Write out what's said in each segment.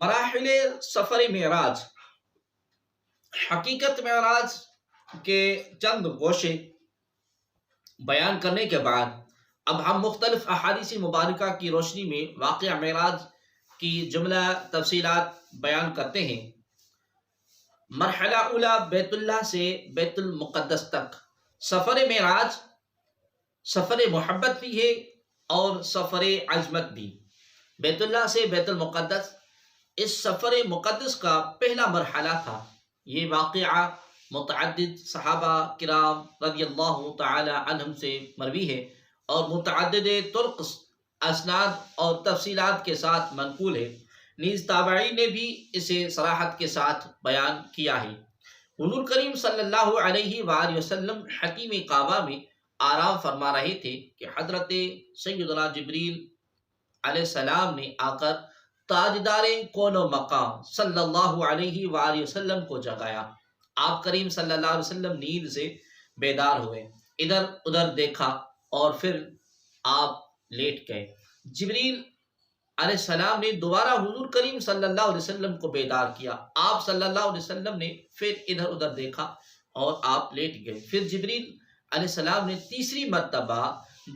مراحل سفر معراج، حقیقت معراج کے چند گوشے بیان کرنے کے بعد اب ہم مختلف احادیث مبارکہ کی روشنی میں واقعہ معراج کی جملہ تفصیلات بیان کرتے ہیں۔ مرحلہ اولا بیت اللہ سے بیت المقدس تک سفر معراج سفر محبت بھی ہے اور سفر عظمت بھی۔ بیت اللہ سے بیت المقدس اس سفر مقدس کا پہلا مرحلہ تھا۔ یہ واقعہ متعدد صحابہ کرام رضی اللہ تعالی عنہم سے مروی ہے اور متعدد طرق، اسناد اور تفصیلات کے ساتھ منقول ہے، نیز تابعین نے بھی اسے صراحت کے ساتھ بیان کیا ہے۔ حضور کریم صلی اللہ علیہ وآلہ وسلم حتیم کعبہ میں آرام فرما رہے تھے کہ حضرت سیدنا جبریل علیہ السلام نے آ کر تاجدار کون و مقام صلی اللہ علیہ وآلہ وسلم کو جگایا۔ آپ کریم صلی اللہ علیہ وسلم نیند سے بیدار ہوئے، ادھر ادھر دیکھا اور پھر آپ لیٹ گئے۔ جبریل علیہ السلام نے دوبارہ حضور کریم صلی اللہ علیہ وسلم کو بیدار کیا۔ آپ صلی اللہ علیہ وسلم نے پھر ادھر ادھر دیکھا اور آپ لیٹ گئے۔ پھر جبریل علیہ السلام نے تیسری مرتبہ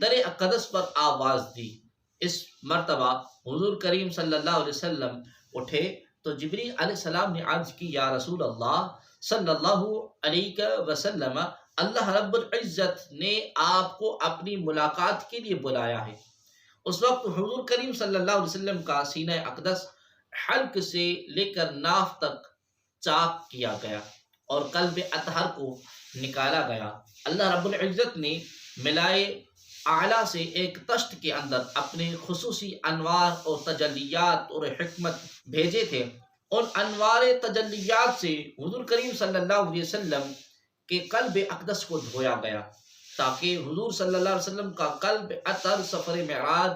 در اقدس پر آواز دی۔ اس مرتبہ حضور کریم صلی اللہ علیہ وسلم اٹھے تو جبریل علیہ السلام نے عرض کی، یا رسول اللہ صلی اللہ علیہ وسلم، اللہ رب العزت نے آپ کو اپنی ملاقات کے لیے بلایا ہے۔ اس وقت حضور کریم صلی اللہ علیہ وسلم کا سینہ اقدس حلق سے لے کر ناف تک چاک کیا گیا اور قلب اطہر کو نکالا گیا۔ اللہ رب العزت نے ملائے اعلیٰ سے ایک تشت کے اندر اپنے خصوصی انوار اور تجلیات اور حکمت بھیجے تھے۔ ان انوار تجلیات سے حضور کریم صلی اللہ علیہ وسلم کے قلب اقدس کو دھویا گیا تاکہ حضور صلی اللہ علیہ وسلم کا قلب اطہر سفر معراج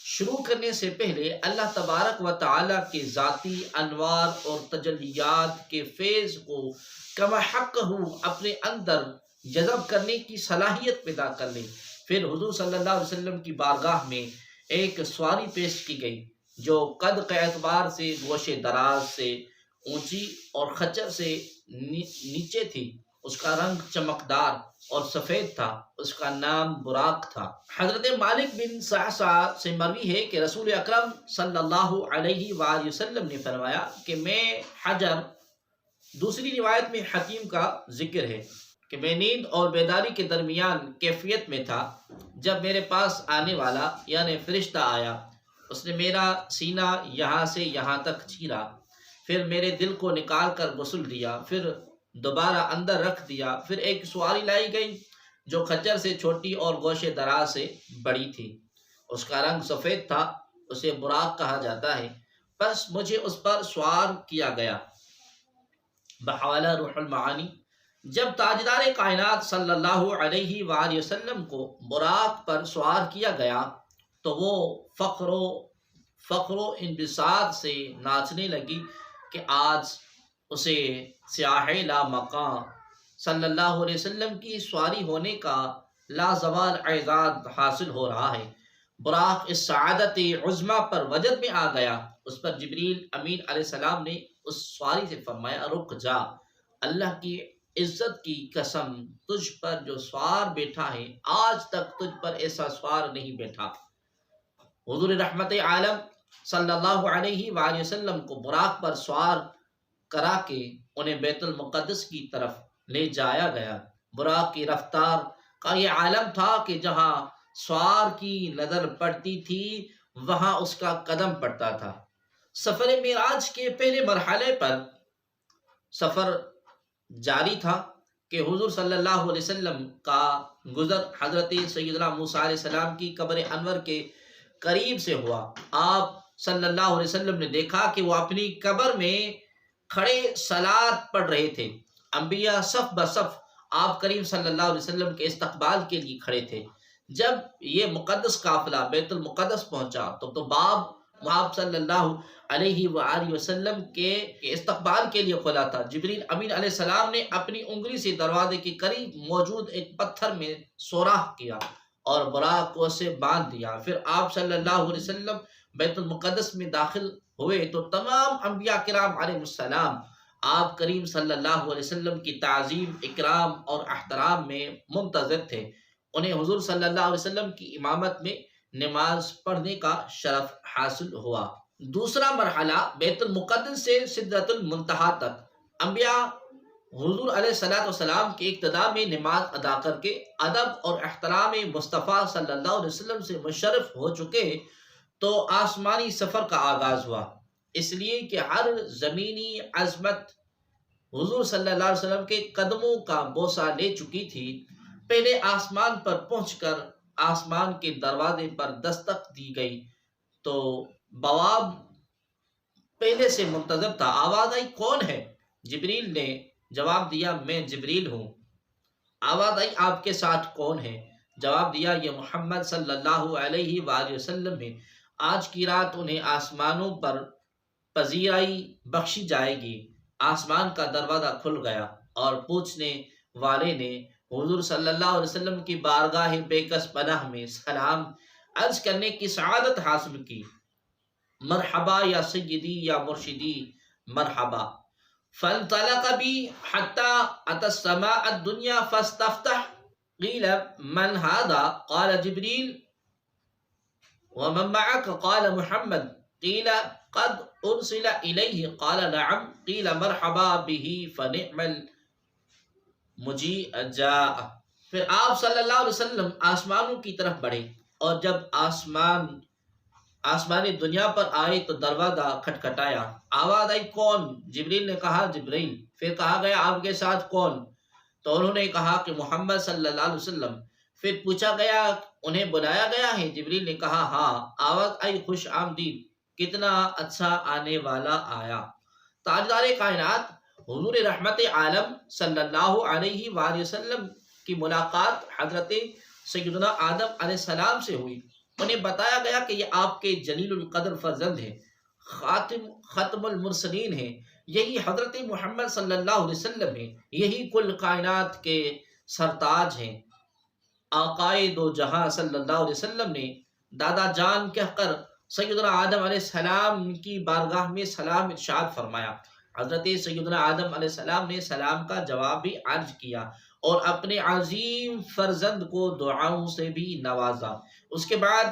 شروع کرنے سے پہلے اللہ تبارک و تعالی کے ذاتی انوار اور تجلیات کے فیض کو کما حق اپنے اندر جذب کرنے کی صلاحیت پیدا کر لے۔ پھر حضور صلی اللہ علیہ وسلم کی بارگاہ میں ایک سواری پیش کی گئی جو قد کے اعتبار سے گوشے دراز سے اونچی اور خچر سے نیچے تھی۔ اس کا رنگ چمکدار اور سفید تھا، اس کا نام براق تھا۔ حضرت مالک بن صعصع سے مروی ہے کہ رسول اکرم صلی اللہ علیہ وآلہ وسلم نے فرمایا کہ میں حجر، دوسری روایت میں حکیم کا ذکر ہے کہ میں نیند اور بیداری کے درمیان کیفیت میں تھا جب میرے پاس آنے والا یعنی فرشتہ آیا۔ اس نے میرا سینہ یہاں سے یہاں تک چیرا، پھر میرے دل کو نکال کر غسل دیا، پھر دوبارہ اندر رکھ دیا۔ پھر ایک سواری لائی گئی جو خچر سے چھوٹی اور گوشے دراز سے بڑی تھی، اس کا رنگ سفید تھا، اسے براق کہا جاتا ہے۔ بس مجھے اس پر سوار کیا گیا۔ بحوالہ روح المعانی، جب تاجدار کائنات صلی اللہ علیہ وآلہ وسلم کو براق پر سوار کیا گیا تو وہ فخر و انبساط سے ناچنے لگی کہ آج اسے سیاح لا مقام صلی اللہ علیہ وسلم کی سواری ہونے کا لازوال اعزاز حاصل ہو رہا ہے۔ براق اس سعادت عظمیٰ پر وجد میں آ گیا۔ اس پر جبریل امین علیہ السلام نے اس سواری سے فرمایا، رک جا، اللہ کی عزت کی قسم، تجھ پر جو سوار بیٹھا ہے آج تک تجھ پر ایسا سوار نہیں بیٹھا۔ حضور رحمت عالم صلی اللہ علیہ وآلہ وسلم کو براق پر سوار کرا کے انہیں بیت المقدس کی طرف لے جایا گیا۔ براق کی رفتار کا یہ عالم تھا کہ جہاں سوار کی نظر پڑتی تھی وہاں اس کا قدم پڑتا تھا۔ سفر معراج کے پہلے مرحلے پر سفر جاری تھا کہ حضور صلی اللہ علیہ وسلم کا گزر حضرت سیدنا موسیٰ علیہ السلام کی قبر انور کے قریب سے ہوا۔ آپ صلی اللہ علیہ وسلم نے دیکھا کہ وہ اپنی قبر میں کھڑے صلات پڑھ رہے تھے۔ انبیاء صف بصف آپ کریم صلی اللہ علیہ وسلم کے استقبال کے لیے کھڑے تھے۔ جب یہ مقدس قافلہ بیت المقدس پہنچا تو باب آپ صلی اللہ علیہ وآلہ وسلم کے استقبال کے لیے کھلا تھا۔ جبریل امین علیہ السلام نے اپنی انگلی سے دروازے کے قریب موجود ایک پتھر میں سوراخ کیا اور براق کو اسے باندھ دیا۔ پھر آپ صلی اللہ علیہ وسلم بیت المقدس میں داخل ہوئے تو تمام انبیاء کرام علیہ السلام آپ کریم صلی اللہ علیہ وسلم کی تعظیم، اکرام اور احترام میں منتظر تھے۔ انہیں حضور صلی اللہ علیہ وسلم کی امامت میں نماز پڑھنے کا شرف حاصل ہوا۔ دوسرا مرحلہ بیت المقدس سے سدرۃ المنتہا تک انبیاء حضور علیہ الصلوۃ والسلام کے اقتداء میں نماز ادا کر کے ادب اور احترام مصطفیٰ صلی اللہ علیہ وسلم سے مشرف ہو چکے تو آسمانی سفر کا آغاز ہوا، اس لیے کہ ہر زمینی عظمت حضور صلی اللہ علیہ وسلم کے قدموں کا بوسہ لے چکی تھی۔ پہلے آسمان پر پہنچ کر آسمان کے دروازے پر دستک دی گئی تو بواب پہلے سے منتظر تھا۔ آواز آئی، کون ہے؟ جبریل نے جواب دیا، میں جبریل ہوں۔ آواز آئی، آپ کے ساتھ کون ہے؟ جواب دیا، یہ محمد صلی اللہ علیہ وآلہ وسلم ہے۔ آج کی رات انہیں آسمانوں پر پذیرائی بخشی جائے گی۔ آسمان کا دروازہ کھل گیا اور پوچھنے والے نے حضور صلی اللہ علیہ وسلم کی بارگاہ بے کس پناہ میں سلام عرض کرنے کی سعادت حاصل کی۔ مرحبا یا سیدی یا مرشدی، مرحبا۔ فانطلق بی حتی اتی السماء الدنیا فاستفتح، قیل من هذا؟ قال جبریل۔ ومن معك؟ قال محمد۔ قیل قد ارسل الیہ؟ قال نعم۔ قیل مرحبا به فنعم المجیء جاء۔ پھر آپ صلی اللہ علیہ وسلم آسمانوں کی طرف بڑھے اور جب آسمانی دنیا پر آئے تو دروازہ کھٹکھٹایا۔ آواز آئی، کون؟ جبریل نے کہا، جبریل۔ پھر کہا گیا، آپ کے ساتھ کون؟ تو انہوں نے کہا کہ محمد صلی اللہ علیہ وسلم۔ پھر پوچھا گیا، انہیں بلایا گیا ہے؟ جبریل نے کہا، ہاں۔ آواز آئی، خوش آمدید، کتنا اچھا آنے والا آیا۔ تاجدار کائنات حضور رحمت عالم صلی اللہ علیہ وآلہ وسلم کی ملاقات حضرت سیدنا آدم علیہ السلام سے ہوئی۔ انہیں بتایا گیا کہ یہ آپ کے جلیل القدر فرزند ہیں، ختم المرسلین ہیں، یہی حضرت محمد صلی اللہ علیہ وسلم ہیں، یہی کل کائنات کے سرتاج ہیں۔ آقائے دو جہاں صلی اللہ علیہ وسلم نے دادا جان کہہ کر سیدنا آدم علیہ السلام کی بارگاہ میں سلام ارشاد فرمایا۔ حضرت سیدنا آدم علیہ السلام نے سلام کا جواب بھی عرض کیا اور اپنے عظیم فرزند کو دعاؤں سے بھی نوازا۔ اس کے بعد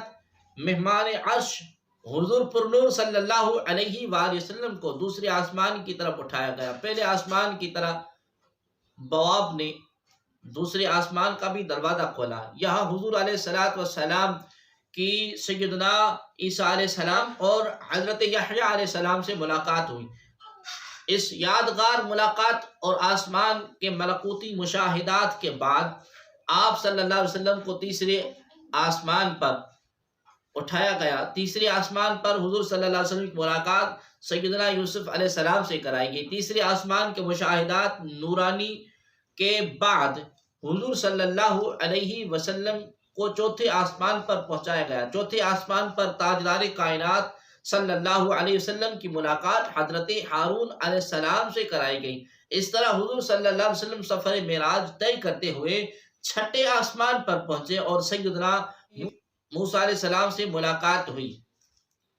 مہمان عرش حضور پرنور صلی اللہ علیہ وآلہ وسلم کو دوسرے آسمان کی طرف اٹھایا گیا۔ پہلے آسمان کی طرح بواب نے دوسرے آسمان کا بھی دروازہ کھولا۔ یہاں حضور علیہ السلام کی سیدنا عیسیٰ علیہ السلام اور حضرت یحییٰ علیہ السلام سے ملاقات ہوئی۔ اس یادگار ملاقات اور آسمان کے ملکوتی مشاہدات کے بعد آپ صلی اللہ علیہ وسلم کو تیسرے آسمان پر اٹھایا گیا۔ تیسرے آسمان پر حضور صلی اللہ علیہ وسلم کی ملاقات سیدنا یوسف علیہ السلام سے کرائی گئی۔ تیسرے آسمان کے مشاہدات نورانی کے بعد حضور صلی اللہ علیہ وسلم کو چوتھے آسمان پر پہنچایا گیا۔ چوتھے آسمان پر تاجدار کائنات صلی اللہ علیہ وسلم کی ملاقات حضرت ہارون علیہ السلام سے کرائی گئی۔ اس طرح حضور صلی اللہ علیہ وسلم سفر معراج طے کرتے ہوئے چھٹے آسمان پر پہنچے اور سیدنا موسیٰ علیہ السلام سے ملاقات ہوئی۔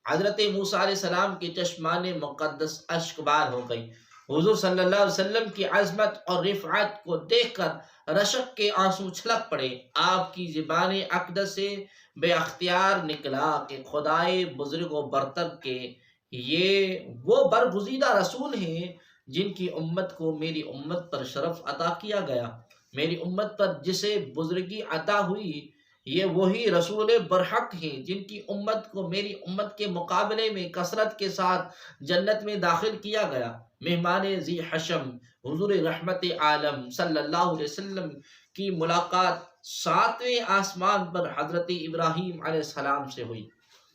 حضرت موسیٰ علیہ السلام کے چشمان مقدس اشک بار ہو گئی۔ حضور صلی اللہ علیہ وسلم کی عظمت اور رفعت کو دیکھ کر رشک کے آنسو چھلک پڑے۔ آپ کی زبان اقدس سے بے اختیار نکلا کہ خدائے بزرگ و برتر کے یہ وہ برگزیدہ رسول ہیں جن کی امت کو میری امت پر شرف عطا کیا گیا۔ میری امت پر جسے بزرگی عطا ہوئی یہ وہی رسول برحق ہیں جن کی امت کو میری امت کے مقابلے میں کثرت کے ساتھ جنت میں داخل کیا گیا۔ مہمان ذی حشم حضور رحمت عالم صلی اللہ علیہ وسلم کی ملاقات ساتویں آسمان پر حضرت ابراہیم علیہ السلام سے ہوئی۔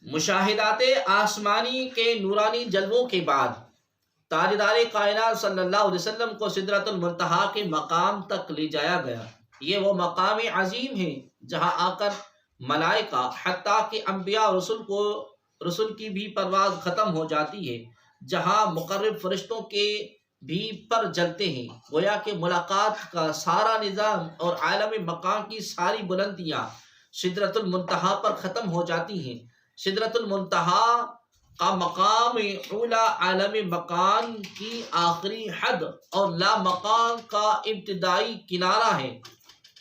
مشاہدات آسمانی کے نورانی جلووں کے بعد تاجدار کائنات صلی اللہ علیہ وسلم کو سدرۃ المنتہا کے مقام تک لے جایا گیا۔ یہ وہ مقام عظیم ہے جہاں آ کر ملائکہ حتیٰ کہ انبیاء رسول کی بھی پرواز ختم ہو جاتی ہے، جہاں مقرب فرشتوں کے بھی پر جلتے ہیں۔ گویا کہ ملاقات کا سارا نظام اور عالم مقام کی ساری بلندیاں سدرۃ المنتہا پر ختم ہو جاتی ہیں۔ سدرۃ المنتہا کا مقام اولا عالم مکان کی آخری حد اور لا مکان کا ابتدائی کنارہ ہے۔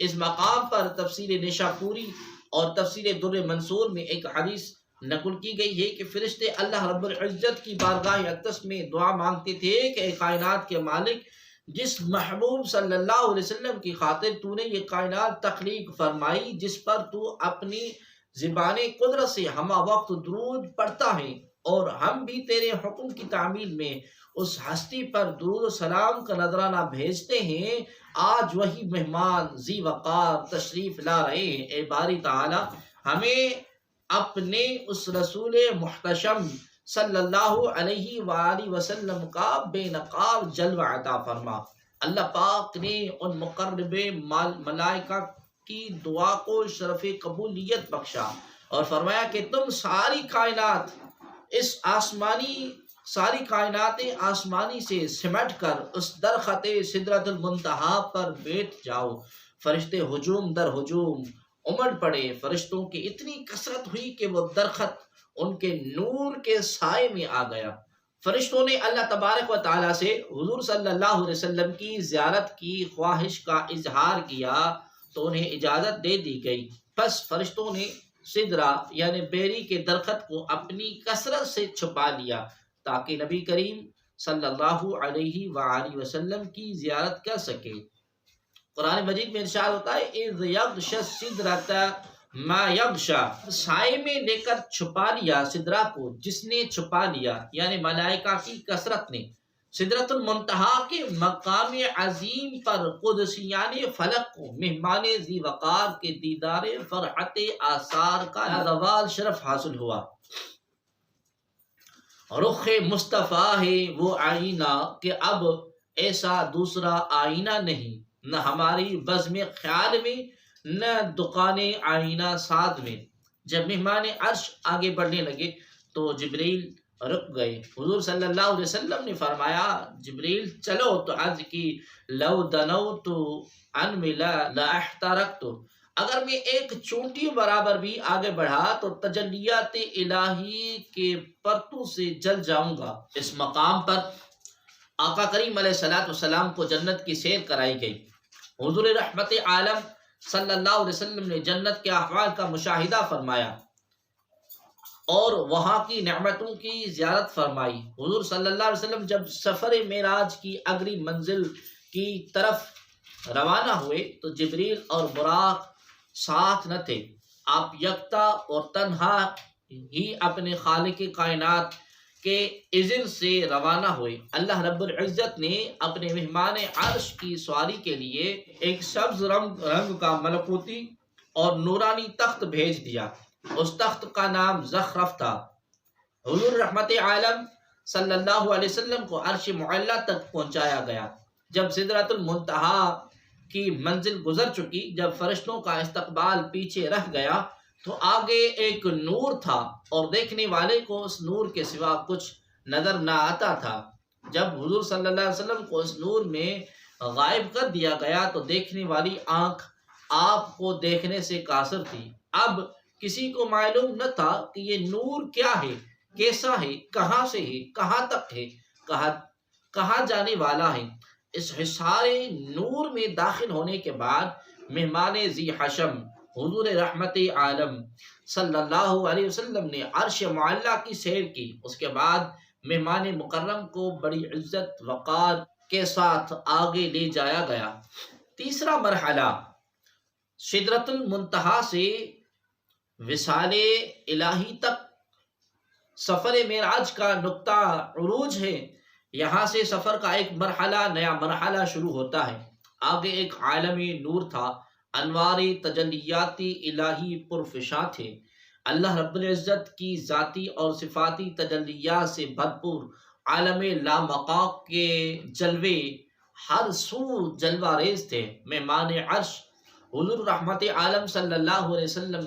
اس مقام پر تفسیر نشاپوری اور تفسیر در منصور میں ایک حدیث نقل کی گئی ہے کہ فرشتے اللہ رب العزت کی بارگاہ اقدس میں دعا مانگتے تھے کہ اے کائنات کے مالک، جس محبوب صلی اللہ علیہ وسلم کی خاطر تو نے یہ کائنات تخلیق فرمائی، جس پر تو اپنی زبان قدرت سے ہمہ وقت درود پڑھتا ہے، اور ہم بھی تیرے حکم کی تعمیل میں اس ہستی پر درود و سلام کا نذرانہ بھیجتے ہیں، آج وہی مہمان ذی وقار تشریف لا رہے ہیں۔ اے باری تعالی ہمیں اپنے اس رسول محتشم صلی اللہ علیہ وآلہ وسلم کا بے نقاب جلوہ عطا فرما۔ اللہ پاک نے ان مقرب ملائکہ کی دعا کو شرف قبولیت بخشا اور فرمایا کہ تم ساری کائنات آسمانی سے سمٹ کر اس درخت سدرۃ المنتہا پر بیٹھ جاؤ۔ فرشتے ہجوم در ہجوم امڑ پڑے، فرشتوں کی اتنی کثرت ہوئی کہ وہ درخت ان کے نور کے سائے میں آ گیا۔ فرشتوں نے اللہ تبارک و تعالیٰ سے حضور صلی اللہ علیہ وسلم کی زیارت کی خواہش کا اظہار کیا تو انہیں اجازت دے دی گئی۔ پس فرشتوں نے سدرہ یعنی بیری کے درخت کو اپنی کثرت سے چھپا لیا تاکہ نبی کریم صلی اللہ علیہ وآلہ وسلم کی زیارت کر سکے۔ قرآن مجید میں ارشاد ہوتا ہے اِذْ یغشی السدرۃ ما یغشی، سائے میں لے کر چھپا لیا سدرہ کو جس نے چھپا لیا، یعنی ملائکہ کی کثرت نے سدرۃ المنتہا کے مقام عظیم پر قدسیان فلک کو مہمان ذی وقار کے دیدار فرحت آثار کا زوال شرف حاصل ہوا۔ رخ مصطفیٰ ہے وہ آئینہ کہ اب ایسا دوسرا آئینہ نہیں، نہ ہماری بزم خیال میں نہ دکان آئینہ ساد میں۔ جب مہمان عرش آگے بڑھنے لگے تو جبریل رک گئے۔ حضور صلی اللہ علیہ وسلم نے فرمایا جبریل چلو، تو عرض کی لو دنوت انملا لاحترقت، اگر میں ایک چونٹی برابر بھی آگے بڑھا تو تجلیات الہی کے پرتو سے جل جاؤں گا۔ اس مقام پر آقا کریم علیہ الصلوۃ والسلام کو جنت کی سیر کرائی گئی۔ حضور رحمت عالم صلی اللہ علیہ وسلم نے جنت کے احوال کا مشاہدہ فرمایا اور وہاں کی نعمتوں کی زیارت فرمائی۔ حضور صلی اللہ علیہ وسلم جب سفر معراج کی اگلی منزل کی طرف روانہ ہوئے تو جبریل اور براق ساتھ نہ تھے، آپ یکتا اور تنہا ہی اپنے خالق کائنات کے اذن سے روانہ ہوئے۔ اللہ رب العزت نے اپنے مہمان عرش کی سواری کے لیے ایک سبز رنگ کا ملکوتی اور نورانی تخت بھیج دیا۔ اس تخت کا نام زخرف تھا۔ حضور رحمت عالم صلی اللہ علیہ وسلم کو عرش معلیٰ تک پہنچایا گیا۔ جب سدرۃ المنتہا کی منزل گزر چکی، جب فرشتوں کا استقبال پیچھے رہ گیا تو آگے ایک نور تھا اور دیکھنے والے کو اس نور کے سوا کچھ نظر نہ آتا تھا۔ جب حضور صلی اللہ علیہ وسلم کو اس نور میں غائب کر دیا گیا تو دیکھنے والی آنکھ آپ کو دیکھنے سے قاصر تھی۔ اب کسی کو معلوم نہ تھا کہ یہ نور کیا ہے، کیسا ہے، کہاں سے ہے، کہاں تک ہے، کہاں جانے والا ہے۔ اس حصار نور میں داخل ہونے کے بعد مہمان ذی حشم حضور رحمت عالم صلی اللہ علیہ وسلم نے عرش معلیٰ کی سیر کی۔ اس کے بعد مہمان مکرم کو بڑی عزت وقار کے ساتھ آگے لے جایا گیا۔ تیسرا مرحلہ سدرۃ المنتہا سے وصال الہی تک سفر معراج کا نقطہ عروج ہے۔ یہاں سے سفر کا ایک نیا مرحلہ شروع ہوتا ہے۔ آگے ایک عالم نور تھا، انوار تجلیاتی الہی پرفشاں تھے۔ اللہ رب العزت کی ذاتی اور صفاتی تجلیات سے بھرپور عالم لامقام کے جلوے ہر سو جلوہ ریز تھے۔ مہمان عرش حضور رحمت عالم صلی اللہ علیہ وسلم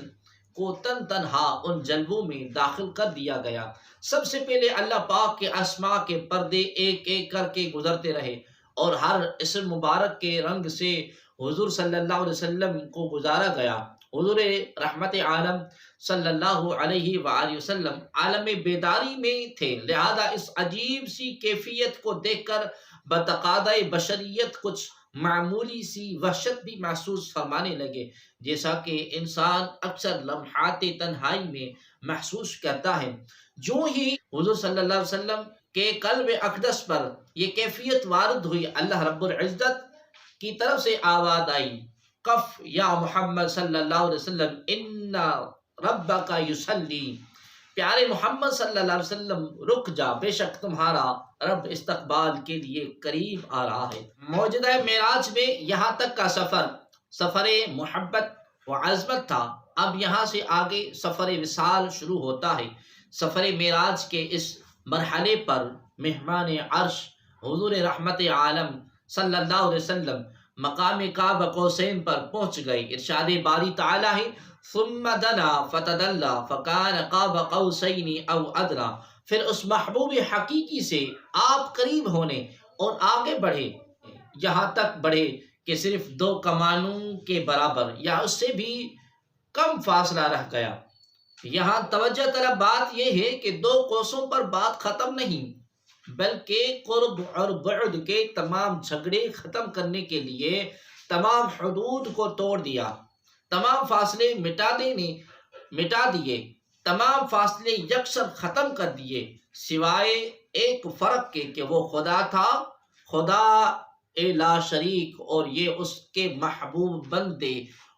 کو تنہا ان جلووں میں داخل کر دیا گیا۔ سب سے پہلے اللہ پاک کے اسماء کے پردے ایک ایک کر کے گزرتے رہے اور ہر اسم مبارک کے رنگ سے حضور صلی اللہ علیہ وسلم کو گزارا گیا حضور رحمت عالم صلی اللہ علیہ وآلہ وسلم عالم بیداری میں تھے، لہذا اس عجیب سی کیفیت کو دیکھ کر بتقاضۂ بشریت کچھ معمولی سی وحشت بھی محسوس فرمانے لگے، جیسا کہ انسان اکثر لمحات تنہائی میں محسوس کرتا ہے۔ جو ہی حضور صلی اللہ علیہ وسلم کے قلب اقدس پر یہ کیفیت وارد ہوئی، اللہ رب العزت کی طرف سے آواز آئی، کف یا محمد صلی اللہ علیہ وسلم ان ربک یصلی، پیارے محمد صلی اللہ علیہ وسلم رک جا، بے شک تمہارا رب استقبال کے لیے قریب آ رہا ہے۔ موجودہ معراج میں یہاں تک کا سفر محبت و عظمت تھا، اب یہاں سے آگے سفر وصال شروع ہوتا ہے۔ سفر معراج کے اس مرحلے پر مہمان عرش حضور رحمت عالم صلی اللہ علیہ وسلم مقام قاب قوسین پر پہنچ گئے۔ ارشاد باری تعالی ہے، ثم دنا فتدلى فكان قاب قوسین او ادنی، پھر اس محبوب حقیقی سے آپ قریب ہونے اور آگے بڑھے، یہاں تک بڑھے کہ صرف 2 کمانوں کے برابر یا اس سے بھی کم فاصلہ رہ گیا۔ یہاں توجہ طلب بات یہ ہے کہ 2 کوسوں پر بات ختم نہیں، بلکہ قرب اور بعد کے تمام جھگڑے ختم کرنے کے لیے تمام حدود کو توڑ دیا، تمام فاصلے مٹا دیے، تمام فاصلے یکسر ختم کر دیے، سوائے ایک فرق کے کہ وہ خدا تھا، خدا لا شریک، اور یہ اس کے محبوب بندے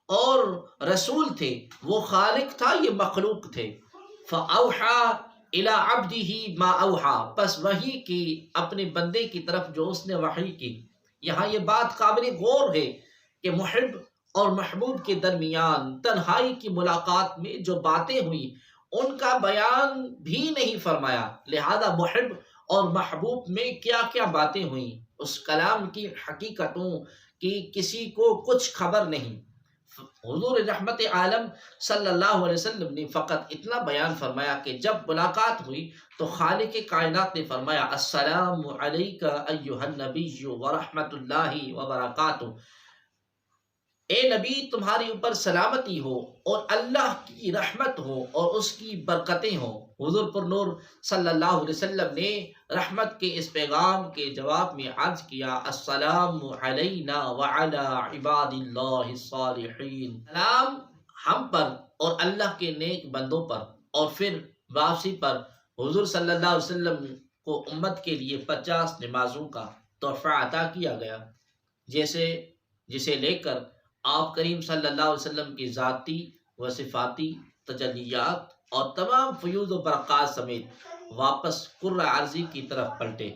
اور رسول تھے، وہ خالق تھا، یہ مخلوق تھے۔ فَأَوْحَى إِلَىٰ عَبْدِهِ مَا أَوْحَى، پس وحی کی اپنے بندے کی طرف جو اس نے وحی کی۔ یہاں یہ بات قابل غور ہے کہ محب اور محبوب کے درمیان تنہائی کی ملاقات میں جو باتیں ہوئی ان کا بیان بھی نہیں فرمایا، لہذا محب اور محبوب میں کیا کیا باتیں ہوئیں، اس کلام کی حقیقتوں کی کسی کو کچھ خبر نہیں۔ حضور رحمت عالم صلی اللہ علیہ وسلم نے فقط اتنا بیان فرمایا کہ جب ملاقات ہوئی تو خالق کائنات نے فرمایا، السلام علیک ایھا النبی ورحمۃ اللہ وبرکاتہ، اے نبی تمہارے اوپر سلامتی ہو اور اللہ کی رحمت ہو اور اس کی برکتیں ہوں۔ حضور پر نور صلی اللہ علیہ وسلم نے رحمت کے اس پیغام کے جواب میں عرض کیا، السلام علینا وعلی عباد اللہ الصالحین، سلام ہم پر اور اللہ کے نیک بندوں پر۔ اور پھر واپسی پر حضور صلی اللہ علیہ وسلم کو امت کے لیے 50 نمازوں کا تحفہ عطا کیا گیا، جسے لے کر آپ کریم صلی اللہ علیہ وسلم کی ذاتی و صفاتی تجلیات اور تمام فیوض و برکات سمیت واپس کرۂ ارضی کی طرف پلٹے۔